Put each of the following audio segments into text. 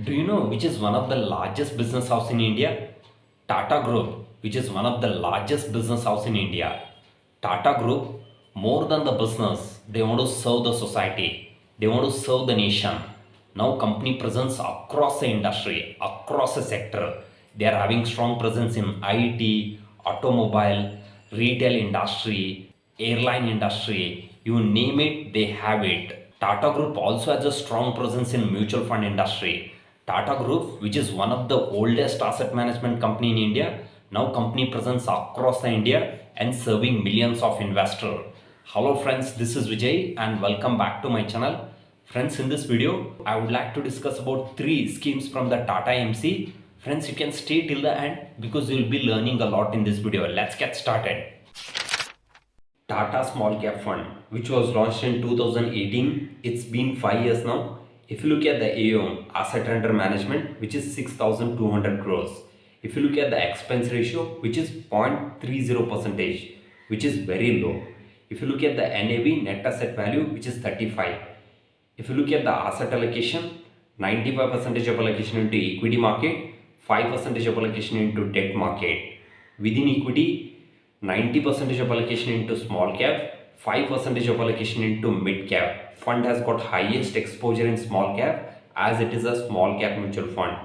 Do you know which is one of the largest business house in India? Tata Group, which is one of the largest business house in India. Tata Group, more than the business, they want to serve the society. They want to serve the nation. Now company presence across the industry, across the sector. They are having strong presence in IT, automobile, retail industry, airline industry. You name it, they have it. Tata Group also has a strong presence in mutual fund industry. Tata Group, which is one of the oldest asset management company in India, now company presence across the India and serving millions of investors. Hello friends, this is Vijay and welcome back to my channel. Friends, in this video, I would like to discuss about 3 schemes from the Tata MC. Friends, you can stay till the end because you will be learning a lot in this video. Let's get started. Tata Small Cap Fund, which was launched in 2018. It's been 5 years now. If you look at the AUM, asset under management, which is 6,200 crores. If you look at the expense ratio, which is 0.30 percentage, which is very low. If you look at the NAV, net asset value, which is 35. If you look at the asset allocation, 95% of allocation into equity market, 5% of allocation into debt market. Within equity, 90% of allocation into small cap, 5% of allocation into mid cap. Fund has got highest exposure in small cap as it is a small cap mutual fund.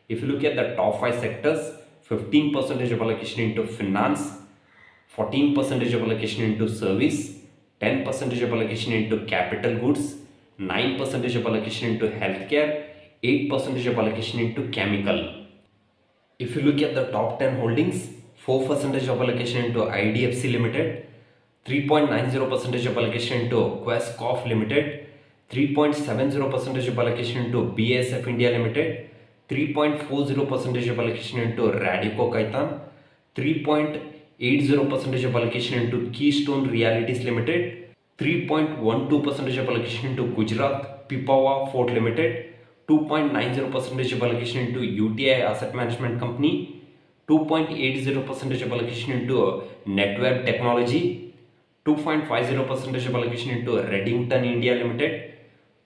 If you look at the top 5 sectors, 15% of allocation into finance, 14% of allocation into service, 10% of allocation into capital goods, 9% of allocation into healthcare, 8% of allocation into chemical. If you look at the top 10 holdings, 4% of allocation into IDFC Limited, 3.90% of allocation into Quest Corp Limited, 3.70% of allocation into BASF India Limited, 3.40% of allocation into Radico Khaitan, 3.80% of allocation into Keystone Realities Limited, 3.12% of allocation into Gujarat Pipavav Port Limited, 2.90% of allocation into UTI Asset Management Company, 2.80% of allocation into Netweb Technology, 2.50% of allocation into Reddington India Limited,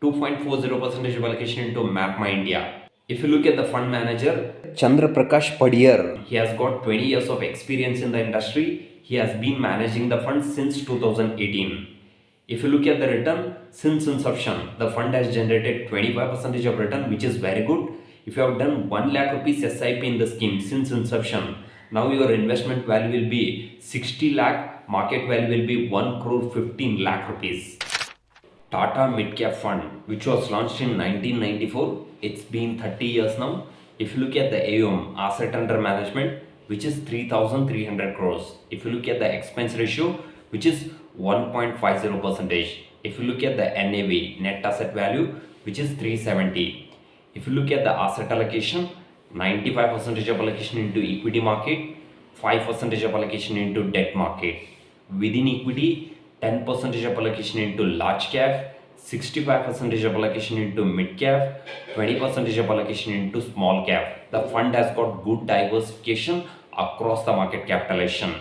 2.40% of allocation into Mapma India. If you look at the fund manager, Chandra Prakash Padiyar, he has got 20 years of experience in the industry. He has been managing the fund since 2018. If you look at the return, since inception, the fund has generated 25% of return, which is very good. If you have done 1 lakh rupees SIP in the scheme since inception, now your investment value will be 60 lakh, market value will be 1 crore 15 lakh rupees. Tata Mid Cap Fund, which was launched in 1994. It's been 30 years now. If you look at the AUM, asset under management, which is 3,300 crores. If you look at the expense ratio, which is 1.50 percentage. If you look at the NAV, net asset value, which is 370. If you look at the asset allocation, 95% of allocation into equity market, 5% of allocation into debt market. Within equity, 10% of allocation into large cap, 65% of allocation into mid cap, 20% of allocation into small cap. The fund has got good diversification across the market capitalization.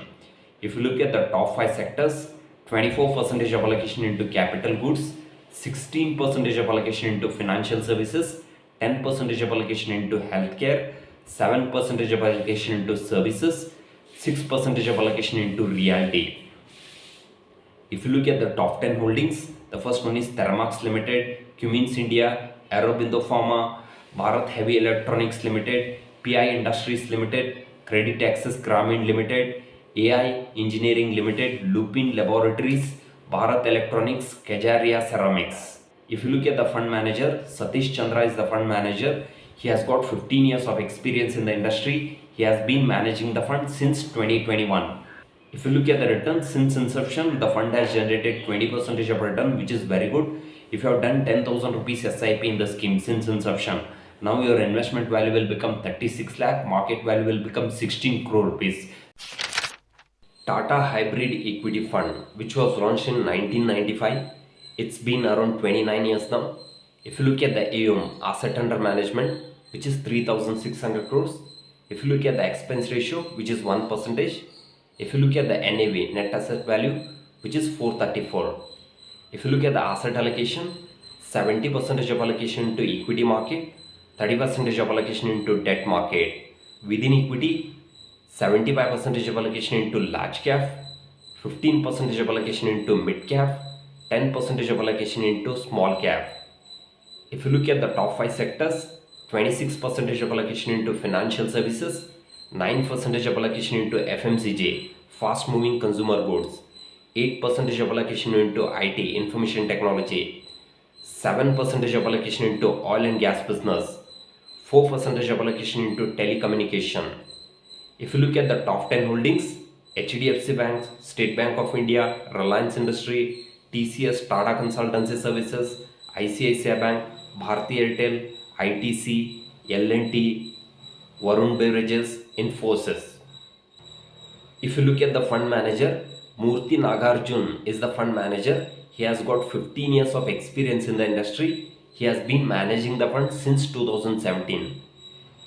If you look at the top 5 sectors, 24% of allocation into capital goods, 16% of allocation into financial services, 10% of allocation into healthcare, 7% of allocation into services, 6% of allocation into realty. If you look at the top 10 holdings, the first one is Thermax Limited, Cummins India, Aurobindo Pharma, Bharat Heavy Electronics Limited, PI Industries Limited, Credit Access Grameen Limited, AI Engineering Limited, Lupin Laboratories, Bharat Electronics, Kajaria Ceramics. If you look at the fund manager, Satish Chandra is the fund manager. He has got 15 years of experience in the industry. He has been managing the fund since 2021. If you look at the return since inception, the fund has generated 20% of return, which is very good. If you have done 10,000 rupees SIP in the scheme since inception, now your investment value will become 36 lakh, market value will become 16 crore rupees. Tata Hybrid Equity Fund, which was launched in 1995. It's been around 29 years now. If you look at the AUM, asset under management, which is 3,600 crores. If you look at the expense ratio, which is 1%. If you look at the NAV, net asset value, which is 434. If you look at the asset allocation, 70% of allocation to equity market, 30% of allocation into debt market. Within equity, 75% of allocation into large cap, 15% of allocation into mid cap, 10% of allocation into small cap. If you look at the top 5 sectors, 26% of allocation into financial services, 9% of allocation into FMCG, fast moving consumer goods, 8% of allocation into IT, information technology, 7% of allocation into oil and gas business, 4% of allocation into telecommunication. If you look at the top 10 holdings, HDFC Bank, State Bank of India, Reliance Industry, TCS, Tata Consultancy Services, ICICI Bank, Bharti Airtel, ITC, L&T, Varun Beverages, Infosys. If you look at the fund manager, Murthy Nagarjun is the fund manager. He has got 15 years of experience in the industry. He has been managing the fund since 2017.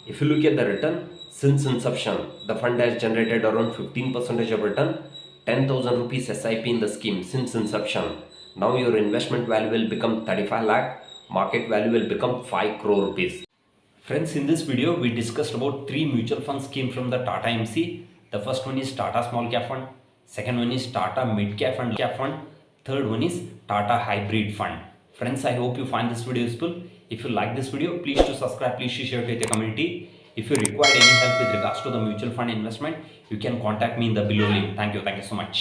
If you look at the return, since inception, the fund has generated around 15% of return, 10,000 rupees SIP in the scheme since inception. Now your investment value will become 35 lakh, market value will become 5 crore rupees. Friends, in this video, we discussed about 3 mutual fund schemes from the Tata MC. The first one is Tata Small Cap Fund, second one is Tata Mid Cap Fund, third one is Tata Hybrid Fund. Friends, I hope you find this video useful. If you like this video, please to subscribe, please to share it with the community. If you require any help with regards to the mutual fund investment, you can contact me in the below link. Thank you so much.